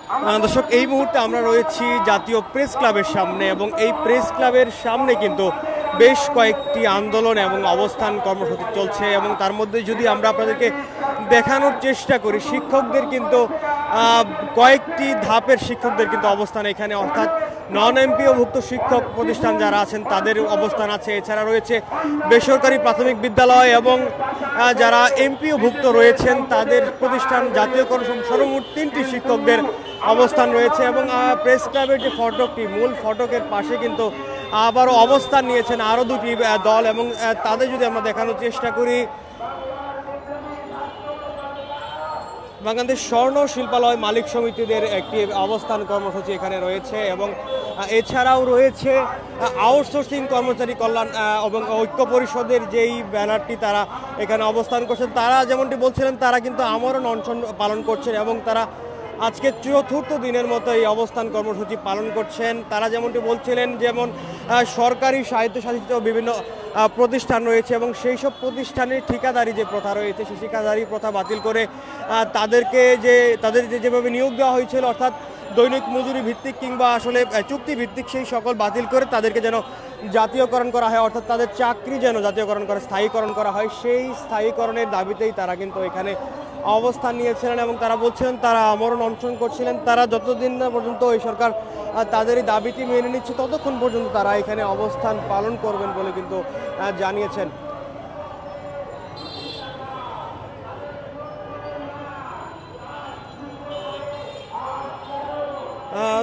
দর্শক, এই মুহূর্তে আমরা রয়েছি জাতীয় প্রেস ক্লাবের সামনে এবং এই প্রেস ক্লাবের সামনে কিন্তু বেশ কয়েকটি আন্দোলন এবং অবস্থান কর্মসূচি চলছে এবং তার মধ্যে যদি আমরা আপনাদেরকে দেখানোর চেষ্টা করি, শিক্ষকদের কিন্তু কয়েকটি ধাপের শিক্ষকদের কিন্তু অবস্থান এখানে, অর্থাৎ নন এমপিওভুক্ত শিক্ষক প্রতিষ্ঠান যারা আছেন তাদের অবস্থান আছে। এছাড়া রয়েছে বেসরকারি প্রাথমিক বিদ্যালয় এবং যারা এমপিওভুক্ত রয়েছেন তাদের প্রতিষ্ঠান, জাতীয়করণ সর্বমোট 3টি শিক্ষকদের অবস্থান রয়েছে এবং প্রেস ক্লাবের যে ফটকটি, মূল ফটকের পাশে কিন্তু আবারও অবস্থান নিয়েছেন আরও দুটি দল এবং তাদের যদি আমরা দেখানোর চেষ্টা করি, বাংলাদেশ স্বর্ণ শিল্পালয় মালিক সমিতিদের একটি অবস্থান কর্মসূচি এখানে রয়েছে এবং এছাড়াও রয়েছে আউটসোর্সিং কর্মচারী কল্যাণ এবং ঐক্য পরিষদের যেই ব্যানারটি তারা এখানে অবস্থান করছেন, তারা যেমনটি বলছিলেন তারা কিন্তু আমরণ অনশন পালন করছেন এবং তারা আজকে ৪র্থ দিনের মতো এই অবস্থান কর্মসূচি পালন করছেন। তারা যেমনটি বলছিলেন, যেমন সরকারি স্বায়ত্তশাসিত বিভিন্ন প্রতিষ্ঠান রয়েছে এবং সেই সব প্রতিষ্ঠানের ঠিকাদারি যে প্রথা রয়েছে সেই ঠিকাদারি প্রথা বাতিল করে তাদের যেভাবে নিয়োগ দেওয়া হয়েছিল, অর্থাৎ দৈনিক মজুরি ভিত্তিক কিংবা আসলে চুক্তি ভিত্তিক, সেই সকল বাতিল করে তাদেরকে যেন জাতীয়করণ করা হয়, অর্থাৎ তাদের চাকরি যেন জাতীয়করণ করে স্থায়ীকরণ করা হয়, সেই স্থায়ীকরণের দাবিতেই তারা কিন্তু এখানে অবস্থান নিয়েছিলেন এবং তারা বলছিলেন তারা আমরণ অনশন করছিলেন। তারা যতদিন না পর্যন্ত এই সরকার তাদের এই দাবিটি মেনে নিচ্ছে ততক্ষণ পর্যন্ত তারা এখানে অবস্থান পালন করবেন বলে কিন্তু জানিয়েছেন।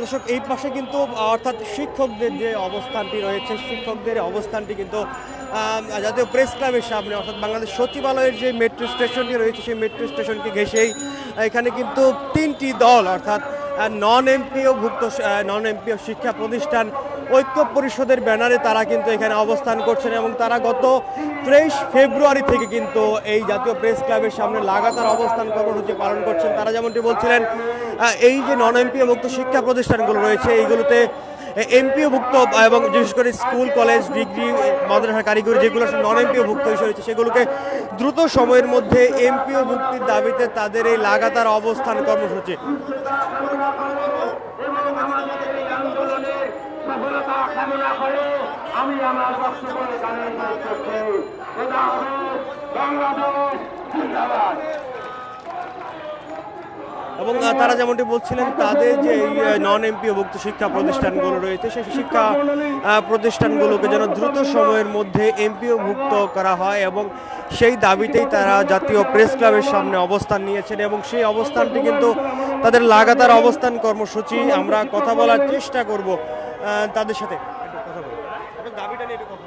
দর্শক, এই পাশে কিন্তু অর্থাৎ শিক্ষকদের যে অবস্থানটি রয়েছে, শিক্ষকদের অবস্থানটি কিন্তু জাতীয় প্রেস ক্লাবের সামনে, অর্থাৎ বাংলাদেশ সচিবালয়ের যে মেট্রো স্টেশনটি রয়েছে সেই মেট্রো স্টেশনকে ঘেঁষেই এখানে কিন্তু 3টি দল, অর্থাৎ নন এমপিও শিক্ষা প্রতিষ্ঠান ঐক্য পরিষদের ব্যানারে তারা কিন্তু এখানে অবস্থান করছেন এবং তারা গত 23 ফেব্রুয়ারি থেকে কিন্তু এই জাতীয় প্রেস ক্লাবের সামনে লাগাতার অবস্থান কর্মসূচি পালন করছেন। তারা যেমনটি বলছিলেন, এই যে নন এমপিওভুক্ত শিক্ষা প্রতিষ্ঠানগুলো রয়েছে এইগুলোতে এমপিওভুক্ত এবং বিশেষ করে স্কুল, কলেজ, ডিগ্রি, মাদ্রাসা, কারিগরি যেগুলো নন এমপিওভুক্ত হিসেবে রয়েছে সেগুলোকে দ্রুত সময়ের মধ্যে এমপিওভুক্তির দাবিতে তাদের এই লাগাতার অবস্থান কর্মসূচি। এবং তারা যেমনটি বলছিলেন তাদের যে নন এমপিওভুক্ত শিক্ষা প্রতিষ্ঠানগুলো রয়েছে সেই শিক্ষা প্রতিষ্ঠানগুলোকে যেন দ্রুত সময়ের মধ্যে এমপিওভুক্ত করা হয় এবং সেই দাবিতেই তারা জাতীয় প্রেস ক্লাবের সামনে অবস্থান নিয়েছেন এবং সেই অবস্থানটি কিন্তু তাদের লাগাতার অবস্থান কর্মসূচি। আমরা কথা বলার চেষ্টা করব তাদের সাথে, দাবিটা নিয়ে কথা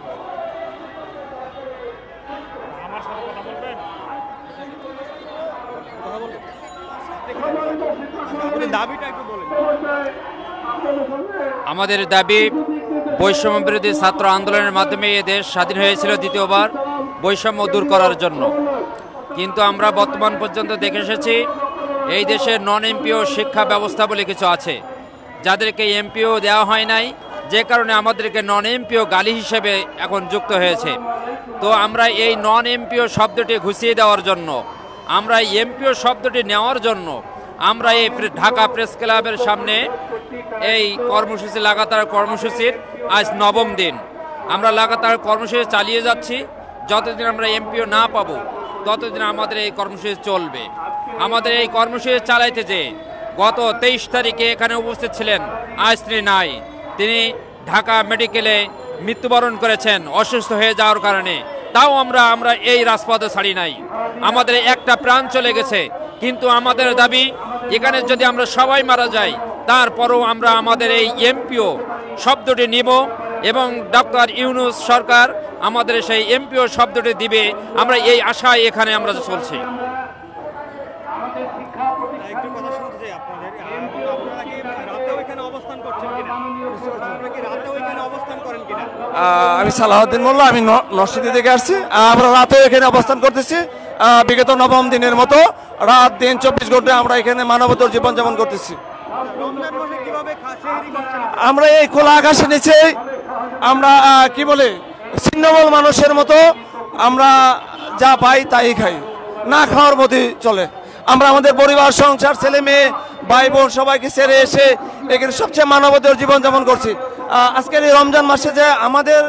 বলবো। আমাদের দাবি বৈষম্য বিরোধী ছাত্র আন্দোলনের মাধ্যমে এ দেশ স্বাধীন হয়েছিল দ্বিতীয়বার, বৈষম্য দূর করার জন্য। কিন্তু আমরা বর্তমান পর্যন্ত দেখে এসেছি এই দেশের নন এমপিও শিক্ষা ব্যবস্থা বলে কিছু আছে, যাদেরকে এমপিও দেওয়া হয় নাই, যে কারণে আমাদেরকে নন এমপিও গালি হিসেবে এখন যুক্ত হয়েছে। তো আমরা এই নন এমপিও শব্দটি ঘুষিয়ে দেওয়ার জন্য, আমরা এমপিও শব্দটি নেওয়ার জন্য আমরা এই ঢাকা প্রেস ক্লাবের সামনে এই কর্মসূচি, লাগাতার কর্মসূচির আজ 9ম দিন। আমরা লাগাতার কর্মসূচি চালিয়ে যাচ্ছি, যতদিন আমরা এমপিও না পাবো ততদিন আমাদের এই কর্মসূচি চলবে। আমাদের এই কর্মসূচি চালাইতে যে গত 23 তারিখে এখানে উপস্থিত ছিলেন, আজ তিনি নাই, তিনি ঢাকা মেডিকেলে মৃত্যুবরণ করেছেন অসুস্থ হয়ে যাওয়ার কারণে। তাও আমরা এই রাজপথে ছাড়ি নাই, আমাদের একটা প্রাণ চলে গেছে, কিন্তু আমাদের দাবি এখানে যদি আমরা সবাই মারা যাই তারপরও আমরা আমাদের এই এমপিও শব্দটি নিব এবং ডক্টর ইউনূস সরকার আমাদের সেই এমপিও শব্দটি দিবে, আমরা এই আশায় এখানে আমরা চলছি। আমি সালাউদ্দিন মোল্লা, আমি নরসিংদী থেকে আসছি। আমরা রাতেও এখানে অবস্থান করতেছি, বিগত 9ম দিনের মতো রাত দিন 24 ঘন্টা আমরা এখানে মানবতার জীবনযাপন করতেছি। আমরা এই খোলা আকাশের নিচে আমরা কি বলে ছিন্নমূল মানুষের মতো আমরা যা পাই তাই খাই, না খাওয়ার মধ্যে চলে। আমরা আমাদের পরিবার সংসার ছেলে মেয়ে ভাই বোন সবাইকে ছেড়ে এসে এখানে সবচেয়ে মানবতার জীবনযাপন করছি। আজকের এই রমজান মাসে যে আমাদের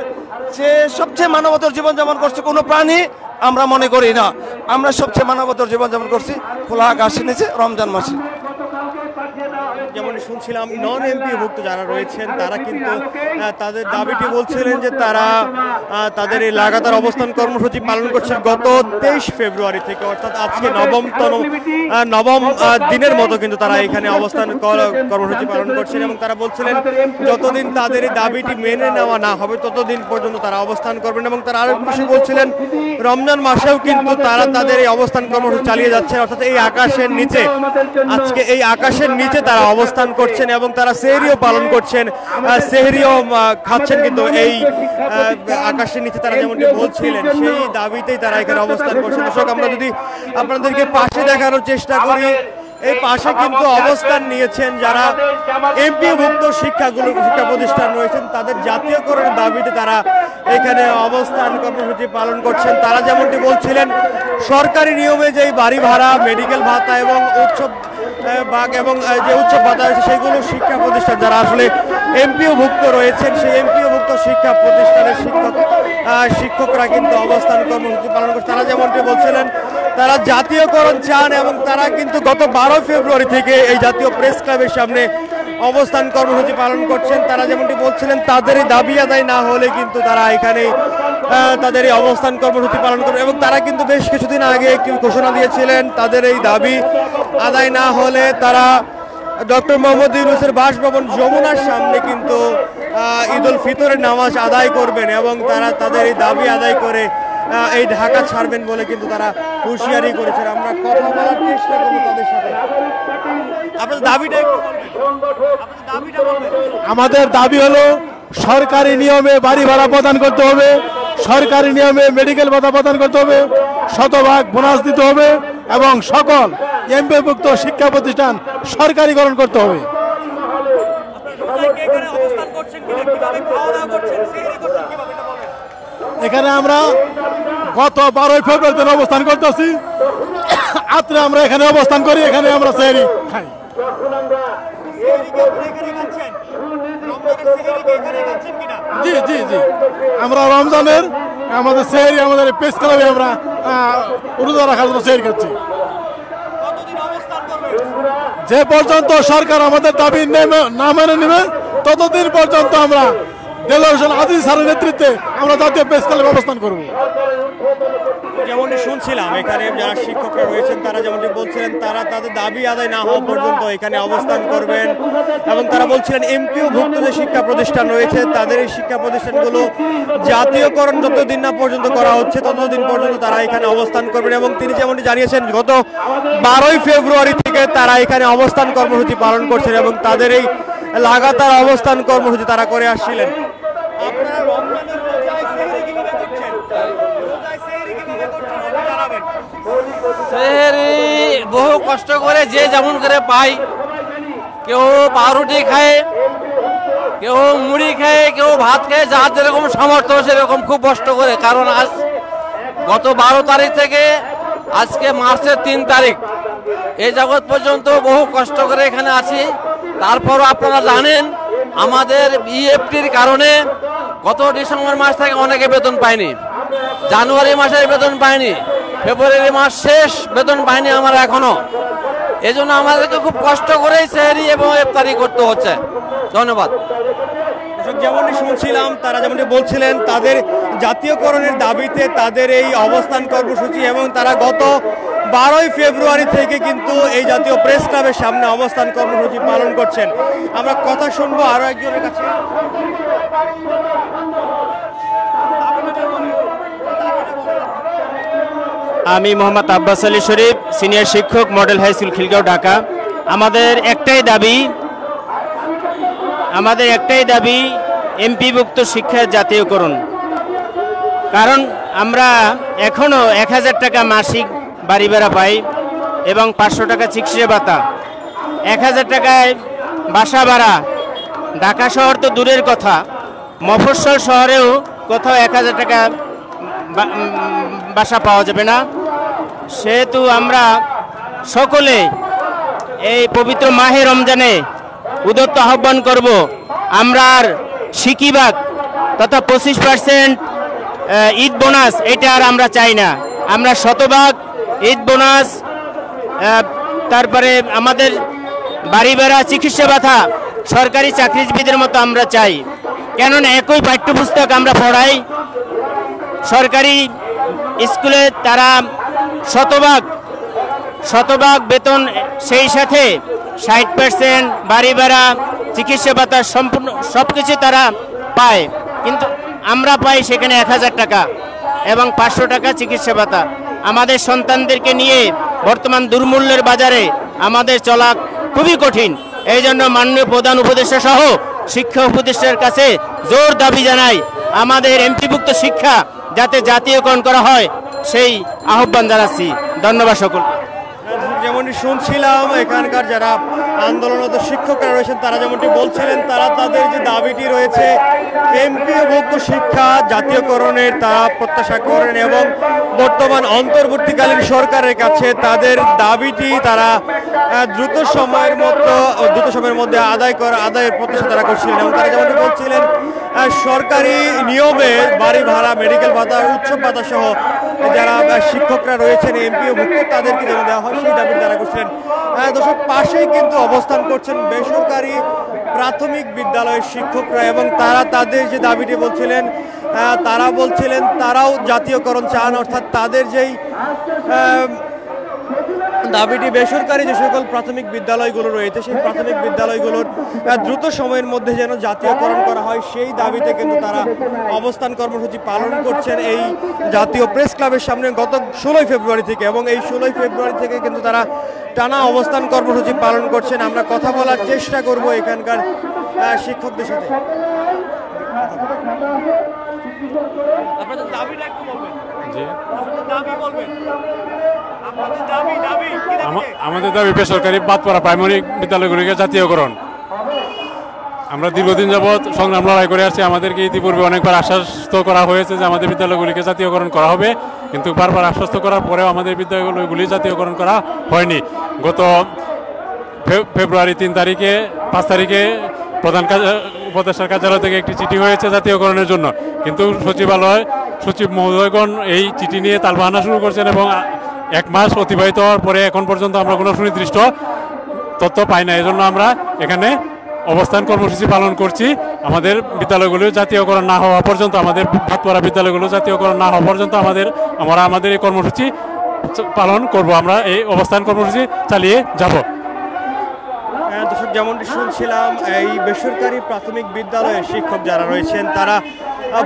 যে সবচেয়ে মানবতার জীবনযাপন করছে কোনো প্রাণী আমরা মনে করি না। আমরা সবচেয়ে মানবতার জীবনযাপন করছি খোলা আকাশের নিচে রমজান মাসে। যেমন শুনছিলাম নন এমপি ভুক্ত যারা রয়েছেন তারা কিন্তু তাদের দাবিটি বলছিলেন যে তারা তাদের এই লাগাতার অবস্থান কর্মসূচি পালন করছেন গত 23 ফেব্রুয়ারি থেকে, অর্থাৎ আজকে নবম দিনের মতো কিন্তু তারা এখানে অবস্থান কর্মসূচি পালন করছেন এবং তারা বলছিলেন যতদিন তাদের এই দাবিটি মেনে নেওয়া না হবে ততদিন পর্যন্ত তারা অবস্থান করবেন। এবং তারা আরো বিষয় বলছিলেন রমজান মাসেও কিন্তু তারা তাদের এই অবস্থান কর্মসূচি চালিয়ে যাচ্ছেন, অর্থাৎ এই আকাশের নিচে, আজকে এই আকাশের নিচে তারা অবস্থান করছেন এবং তারা সেহরিও পালন করছেন, সেহরিও খাচ্ছেন কিন্তু এই আকাশের নিচে তারা যেমনটি বলছিলেন সেই দাবিতেই তারা এখানে অবস্থান করছেন। দর্শক আমরা যদি আপনাদেরকে পাশে দেখানোর চেষ্টা করি, এই পাশে কিন্তু অবস্থান নিয়েছেন যারা এমপিভুক্ত শিক্ষা প্রতিষ্ঠান রয়েছেন, তাদের জাতীয়করণের দাবিতে তারা এখানে অবস্থান কর্মসূচি পালন করছেন। তারা যেমনটি বলছিলেন সরকারি নিয়মে যে বাড়ি ভাড়া, মেডিকেল ভাতা এবং উৎসব যে উৎসব ভাতা রয়েছে সেগুলো শিক্ষা প্রতিষ্ঠান যারা আসলে এমপিওভুক্ত রয়েছেন সেই এমপিওভুক্ত শিক্ষা প্রতিষ্ঠানের শিক্ষকরা কিন্তু অবস্থান কর্মসূচি পালন করছে। তারা যেমনটি বলছিলেন তারা জাতীয়করণ চান এবং তারা কিন্তু গত 12 ফেব্রুয়ারি থেকে এই জাতীয় প্রেস ক্লাবের সামনে অবস্থান কর্মসূচি পালন করছেন। তারা যেমনটি বলছিলেন তাদের এই দাবি আদায় না হলে কিন্তু তারা এখানে তাদের এই অবস্থান কর্মসূচি পালন করবে এবং তারা কিন্তু বেশ কিছুদিন আগে একটি ঘোষণা দিয়েছিলেন তাদের এই দাবি আদায় না হলে তারা ডক্টর মোহাম্মদ ইউনূসের বাসভবন যমুনার সামনে কিন্তু ঈদ উল ফিতরের নামাজ আদায় করবেন এবং তারা তাদের এই দাবি আদায় করে এই ঢাকা ছাড়বেন বলে কিন্তু তারা হুঁশিয়ারি করেছেন। আমরা কথা বলার চেষ্টা করবো তাদের সাথে। আপনাদের দাবিটা একটু বলবেন। আমাদের দাবি হলো সরকারি নিয়মে বাড়ি ভাড়া প্রদান করতে হবে, সরকারি নিয়মে মেডিকেল ভাতা প্রদান করতে হবে, শতভাগ বোনাস দিতে হবে এবং সকল এমপিভুক্ত শিক্ষা প্রতিষ্ঠান সরকারিকরণ করতে হবে। এখানে আমরা গত 12 ফেব্রুয়ারিতে অবস্থান করতেছি, রাত্রে আমরা এখানে অবস্থান করি, এখানে আমরা সেহরি খাই। জি জি জি আমরা রমজানের আমাদের সেহরি আমাদের প্রেস ক্লাবে আমরা রোজা রাখার জন্য সেহরি খাচ্ছি। যে পর্যন্ত সরকার আমাদের দাবি না মেনে নেবে ততদিন পর্যন্ত আমরা দেলোয়ার হোসেন আজিজ স্যারের নেতৃত্বে আমরা জাতীয় প্রেস ক্লাবে অবস্থান করব। যেমনটি শুনছিলাম এখানে যারা শিক্ষকরা রয়েছেন তারা যেমনটি বলছিলেন তারা তাদের দাবি আদায় না হওয়া পর্যন্ত এখানে অবস্থান করবেন এবং তারা বলছিলেন এমপিওভুক্ত যে শিক্ষা প্রতিষ্ঠান রয়েছে তাদের এই শিক্ষা প্রতিষ্ঠানগুলো জাতীয়করণ যতদিন না পর্যন্ত করা হচ্ছে ততদিন পর্যন্ত তারা এখানে অবস্থান করবেন। এবং তিনি যেমনটি জানিয়েছেন গত 12 ফেব্রুয়ারি থেকে তারা এখানে অবস্থান কর্মসূচি পালন করছেন এবং তাদের এই লাগাতার অবস্থান কর্মসূচি তারা করে আসছিলেন। আপনারা রমজানের রোজায় সেহরি কিভাবে করছেন? সেহরি বহু কষ্ট করে যে যেমন করে পায়, কেউ পাউরুটি খায়, কেউ মুড়ি খায়, কেউ ভাত খায়, যার যেরকম সামর্থ্য সেরকম খুব কষ্ট করে। কারণ আজ গত 12 তারিখ থেকে আজকে মার্চের 3 তারিখ এই জগৎ পর্যন্ত বহু কষ্ট করে এখানে আছি। তারপরও আপনারা জানেন আমাদের ইএফটির কারণে গত ডিসেম্বর মাস থেকে অনেকে বেতন পায়নি, জানুয়ারি মাসের বেতন পায়নি, ফেব্রুয়ারি মাস শেষ বেতন পায়নি আমরা এখনো। এই জন্য আমাদেরকে খুব কষ্ট করেই সেহরি এবং ইফতারি করতে হচ্ছে। ধন্যবাদ। যেমনটি শুনছিলাম তারা যেমনটি বলছিলেন তাদের জাতীয়করণের দাবিতে তাদের এই অবস্থান কর্মসূচি এবং তারা গত 12 ফেব্রুয়ারি থেকে কিন্তু এই জাতীয় প্রেস ক্লাবের সামনে অবস্থান কর্মসূচি পালন করছেন। আমরা কথা শুনবো আরো একজনের কাছে। আমি মোহাম্মদ আব্বাস আলী শরীফ, সিনিয়র শিক্ষক, model high school Khilgaon, Dhaka. আমাদের একটাই দাবি এমপিভুক্ত শিক্ষার জাতীয়করণ। কারণ আমরা এখনও 1000 টাকা মাসিক বাড়ি ভাড়া পাই এবং 500 টাকা চিকিৎসা ভাতা, 1000 টাকায় বাসা ভাড়া। ঢাকা শহর তো দূরের কথা, মফস্বল শহরেও কোথাও 1000 টাকা বাসা পাওয়া যাবে না। সেহেতু আমরা সকলে এই পবিত্র মাহে রমজানে উদত্ত আহ্বান করব, আমরা আর সিকিবাগ তথা 25% ঈদ বোনাস এটা আর আমরা চাই না। আমরা শতভাগ ঈদ বোনাস, তারপরে আমাদের বাড়ি ভাড়া, চিকিৎসা ভাতা সরকারি চাকরিজীবীদের মতো আমরা চাই। কেননা একই পাঠ্যপুস্তক আমরা পড়াই সরকারি স্কুলে, তারা শতভাগ বেতন, সেই সাথে 60% বাড়ি ভাড়া, চিকিৎসা ভাতা সম্পূর্ণ সব কিছু তারা পায়। কিন্তু আমরা পাই সেখানে 1000 টাকা এবং 500 টাকা চিকিৎসা ভাতা। আমাদের সন্তানদেরকে নিয়ে বর্তমান দুর্মূল্যের বাজারে আমাদের চলা খুবই কঠিন। এই জন্য মাননীয় প্রধান উপদেষ্টা সহ শিক্ষা উপদেষ্টার কাছে জোর দাবি জানাই, আমাদের এমপিভুক্ত শিক্ষা যাতে জাতীয়করণ করা হয় সেই আহ্বান জানাচ্ছি। ধন্যবাদ সকল। যেমনটি শুনছিলাম এখানকার যারা আন্দোলনরত শিক্ষকরা রয়েছেন তারা যেমনটি বলছিলেন, তারা তাদের যে দাবিটি রয়েছে এমপিওভুক্ত শিক্ষা জাতীয়করণের তারা প্রত্যাশা করেন এবং বর্তমান অন্তর্বর্তীকালীন সরকারের কাছে তাদের দাবিটি তারা দ্রুত সময়ের মধ্যে আদায়ের প্রত্যাশা তারা করছিলেন। এবং তারা যেমনটি বলছিলেন সরকারি নিয়মে বাড়ি ভাড়া, মেডিকেল ভাতা, উৎসব ভাতা সহ যারা শিক্ষকরা রয়েছেন এমপিওভুক্ত তাদেরকে যেন দেওয়া হয় সেই দাবি তারা করছিলেন। দর্শক, পাশেই কিন্তু অবস্থান করছেন বেসরকারি প্রাথমিক বিদ্যালয়ের শিক্ষকরা এবং তারা তাদের যে দাবিটি বলছিলেন, তারা বলছিলেন তারাও জাতীয়করণ চান, অর্থাৎ তাদের যেই দাবিটি বেসরকারি যে সকল প্রাথমিক বিদ্যালয়গুলো রয়েছে সেই প্রাথমিক বিদ্যালয়গুলোর দ্রুত সময়ের মধ্যে যেন জাতীয়করণ করা হয় সেই দাবিতে কিন্তু তারা অবস্থান কর্মসূচি পালন করছেন এই জাতীয় প্রেস ক্লাবের সামনে গত 16 ফেব্রুয়ারি থেকে। এবং এই 16 ফেব্রুয়ারি থেকে কিন্তু তারা টানা অবস্থান কর্মসূচি পালন করছেন। আমরা কথা বলার চেষ্টা করব এখানকার শিক্ষকদের সাথে। আপনাদের দাবিটা একটু বলবেন। আমাদের দাবি বেসরকারি বাদপড়া প্রাইমারি বিদ্যালয়গুলিকে জাতীয়করণ। আমরা দীর্ঘদিন যাবৎ সংগ্রাম লড়াই করে আসছি। আমাদেরকে ইতিপূর্বে অনেকবার আশ্বস্ত করা হয়েছে যে আমাদের বিদ্যালয়গুলিকে জাতীয়করণ করা হবে, কিন্তু বারবার আশ্বস্ত করার পরেও আমাদের বিদ্যালয়গুলি জাতীয়করণ করা হয়নি। গত ফেব্রুয়ারি 3 তারিখে 5 তারিখে প্রধান উপদেষ্টার কার্যালয় থেকে একটি চিঠি হয়েছে জাতীয়করণের জন্য, কিন্তু সচিব মহোদয়গণ এই চিঠি নিয়ে তালবাহানা শুরু করছেন এবং 1 মাস অতিবাহিত হওয়ার পরে এখন পর্যন্ত আমরা কোনো সুনির্দিষ্ট তথ্য পাই না। এজন্য আমরা এখানে অবস্থান কর্মসূচি পালন করছি। আমাদের বিদ্যালয়গুলো জাতীয়করণ না হওয়া পর্যন্ত, আমাদের ভাতপাড়া বিদ্যালয়গুলো জাতীয়করণ না হওয়া পর্যন্ত আমরা আমাদের এই কর্মসূচি পালন করব। আমরা এই অবস্থান কর্মসূচি চালিয়ে যাব। দর্শক, যেমনটি শুনছিলাম এই বেসরকারি প্রাথমিক বিদ্যালয়ের শিক্ষক যারা রয়েছেন তারা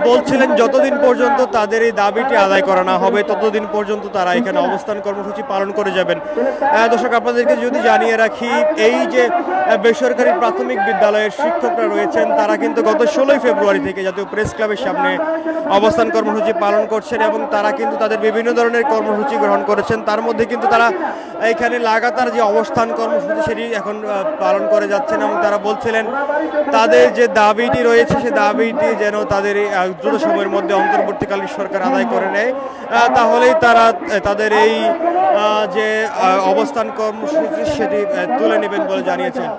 বলছিলেন যতদিন পর্যন্ত তাদের এই দাবিটি আদায় করা না হবে ততদিন পর্যন্ত তারা এখানে অবস্থান কর্মসূচি পালন করে যাবেন। দর্শক, আপনাদেরকে যদি জানিয়ে রাখি এই যে বেসরকারি প্রাথমিক বিদ্যালয়ের শিক্ষকরা রয়েছেন তারা কিন্তু গত 16 ফেব্রুয়ারি থেকে জাতীয় প্রেস ক্লাবের সামনে অবস্থান কর্মসূচি পালন করছেন এবং তারা কিন্তু তাদের বিভিন্ন ধরনের কর্মসূচি গ্রহণ করেছেন। তার মধ্যে কিন্তু তারা এখানে লাগাতার যে অবস্থান কর্মসূচি সেটি এখন পালন করে যাচ্ছেন এবং তারা বলছিলেন তাদের যে দাবিটি রয়েছে সে দাবিটি যেন তাদের দ্রুত সময়ের মধ্যে অন্তর্বর্তীকালীন সরকার আদায় করে নেয়, তাহলেই তারা তাদের এই যে অবস্থান কর্মসূচি সেটি তুলে নেবেন বলে জানিয়েছেন।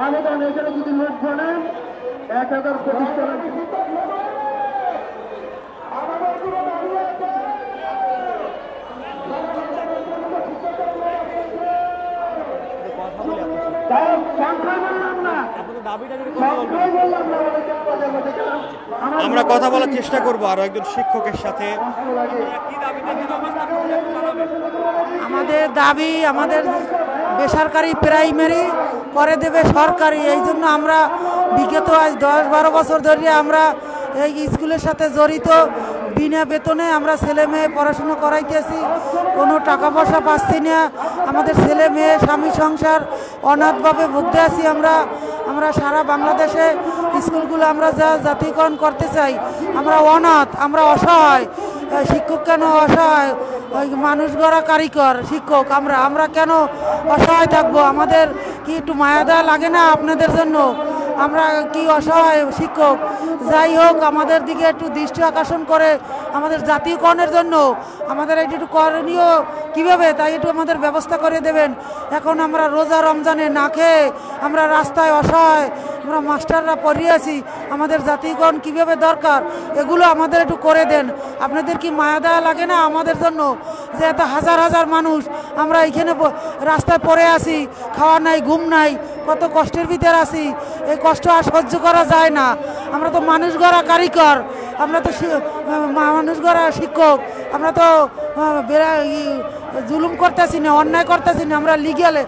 আবেদন এখানে যদি লোক জানেন 1000 প্রতিষ্ঠানের আমরা কথা বলার চেষ্টা করবো আরো একজন শিক্ষকের সাথে। আমাদের দাবি আমাদের বেসরকারি প্রাইমারি করে দেবে সরকারি, এই জন্য আমরা বিগত আজ 10-12 বছর ধরে আমরা এই স্কুলের সাথে জড়িত। বিনা বেতনে আমরা ছেলে মেয়ে পড়াশুনো করাইতেছি, কোনো টাকা পয়সা পাচ্ছি না। আমাদের ছেলে মেয়ে স্বামী সংসার অনাথভাবে ভুগতে আছি। আমরা সারা বাংলাদেশে স্কুলগুলো আমরা যা জাতীয়করণ করতে চাই, আমরা অনাথ, আমরা অসহায়। শিক্ষক কেন অসহায়? ওই মানুষ গড়া কারিগর শিক্ষক আমরা কেন অসহায় থাকবো? আমাদের কি একটু মায়া দয়া লাগে না আপনাদের জন্য? আমরা কি অসহায় শিক্ষক। যাই হোক, আমাদের দিকে একটু দৃষ্টি আকর্ষণ করে আমাদের জাতীয়করণের জন্য আমাদের একটু করণীয় কীভাবে তাই একটু আমাদের ব্যবস্থা করে দেবেন। এখন আমরা রোজা রমজানে না খেয়ে আমরা রাস্তায় অসহায়, আমরা মাস্টাররা পড়িয়ে আছি, আমাদের জাতীয়করণ কীভাবে দরকার এগুলো আমাদের একটু করে দেন। আপনাদের কি মায়া দেওয়া লাগে না আমাদের জন্য, যে এত হাজার হাজার মানুষ আমরা এইখানে রাস্তায় পড়ে আছি, খাওয়া নাই, ঘুম নাই, কত কষ্টের ভিতরে আছি। এই কষ্ট আর সহ্য করা যায় না। আমরা তো মানুষ গড়া কারিগর, আমরা তো মানুষ গড়া শিক্ষক, আমরা তো জুলুম করতেছি না, অন্যায় করতেছি না, আমরা লিগ্যালে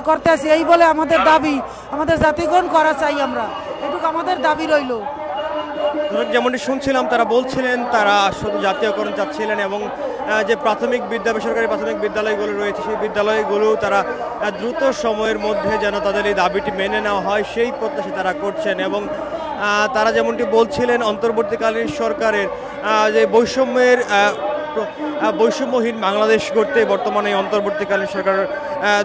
করতেছি। এই বলে আমাদের দাবি, আমাদের জাতীয়করণ করা চাই, আমরা এটুকু আমাদের দাবি রইল। যেমনটি শুনছিলাম, তারা বলছিলেন তারা শুধু জাতীয়করণ চাচ্ছিলেন এবং যে বেসরকারি প্রাথমিক বিদ্যালয়গুলো রয়েছে সেই বিদ্যালয়গুলো তারা দ্রুত সময়ের মধ্যে যেন তাদের এই দাবিটি মেনে নেওয়া হয় সেই প্রত্যাশা তারা করছেন। এবং তারা যেমনটি বলছিলেন অন্তর্বর্তীকালীন সরকারের যে বৈষম্যহীন বাংলাদেশ গড়তে বর্তমানে অন্তর্বর্তীকালীন সরকার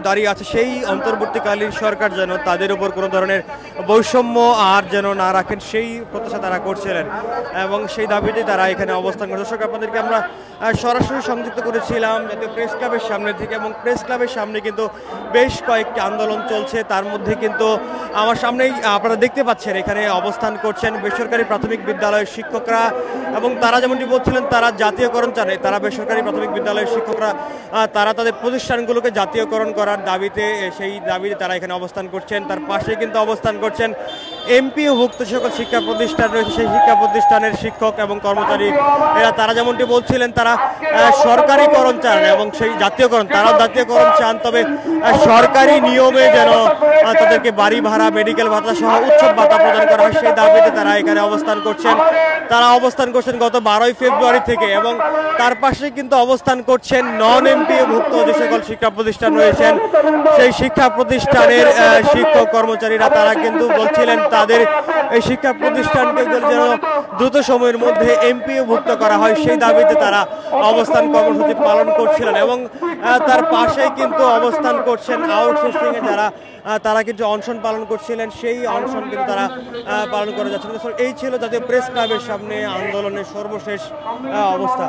দাঁড়িয়ে আছে, সেই অন্তর্বর্তীকালীন সরকার যেন তাদের উপর কোনো ধরনের বৈষম্য আর যেন না রাখেন সেই প্রত্যাশা তারা করছিলেন এবং সেই দাবিতে তারা এখানে অবস্থান করে। দর্শক, আপনাদেরকে আমরা সরাসরি সংযুক্ত করেছিলাম জাতীয় প্রেস ক্লাবের সামনে থেকে এবং প্রেস ক্লাবের সামনে কিন্তু বেশ কয়েকটি আন্দোলন চলছে। তার মধ্যে কিন্তু আমার সামনেই আপনারা দেখতে পাচ্ছেন এখানে অবস্থান করছেন বেসরকারি প্রাথমিক বিদ্যালয়ের শিক্ষকরা এবং তারা যেমনটি বলছিলেন তারা জাতীয়করণ চান। তারা বেসরকারি প্রাথমিক বিদ্যালয়ের শিক্ষকরা তারা তাদের প্রতিষ্ঠানগুলোকে জাতীয়করণ করার দাবিতে, সেই দাবিতে তারা এখানে অবস্থান করছেন। তার পাশে কিন্তু অবস্থান করছেন এমপিওভুক্ত সকল শিক্ষা প্রতিষ্ঠান রয়েছে, সেই শিক্ষা প্রতিষ্ঠানের শিক্ষক এবং কর্মচারী এরা তারা যেমনটি বলছিলেন তারা সরকারিকরণ চান এবং সেই জাতীয়করণ, তারা জাতীয়করণ চান, তবে সরকারি নিয়মে যেন তাদেরকে বাড়ি ভাড়া, মেডিকেল ভাতা সহ উৎসব ভাতা প্রদান করা হয় সেই দাবিতে তারা এখানে অবস্থান করছেন। তারা অবস্থান করছেন গত 12 ফেব্রুয়ারি থেকে এবং তার পাশে কিন্তু অবস্থান করছেন নন এমপিওভুক্ত যে সকল শিক্ষা প্রতিষ্ঠান রয়েছেন সেই শিক্ষা প্রতিষ্ঠানের শিক্ষক কর্মচারীরা তারা কিন্তু বলছিলেন তাদের এই শিক্ষা প্রতিষ্ঠানকে যেন দ্রুত সময়ের মধ্যে এমপিওভুক্ত করা হয় সেই দাবিতে তারা অবস্থান কর্মসূচি পালন করছিলেন এবং তার পাশেই কিন্তু অবস্থান করছেন আউটসোর্সিং এ যারা তারা কিন্তু অনশন পালন করছিলেন, সেই অনশন কিন্তু তারা পালন করে যাচ্ছেন। এই ছিল জাতীয় প্রেস ক্লাবের সামনে আন্দোলনের সর্বশেষ অবস্থা।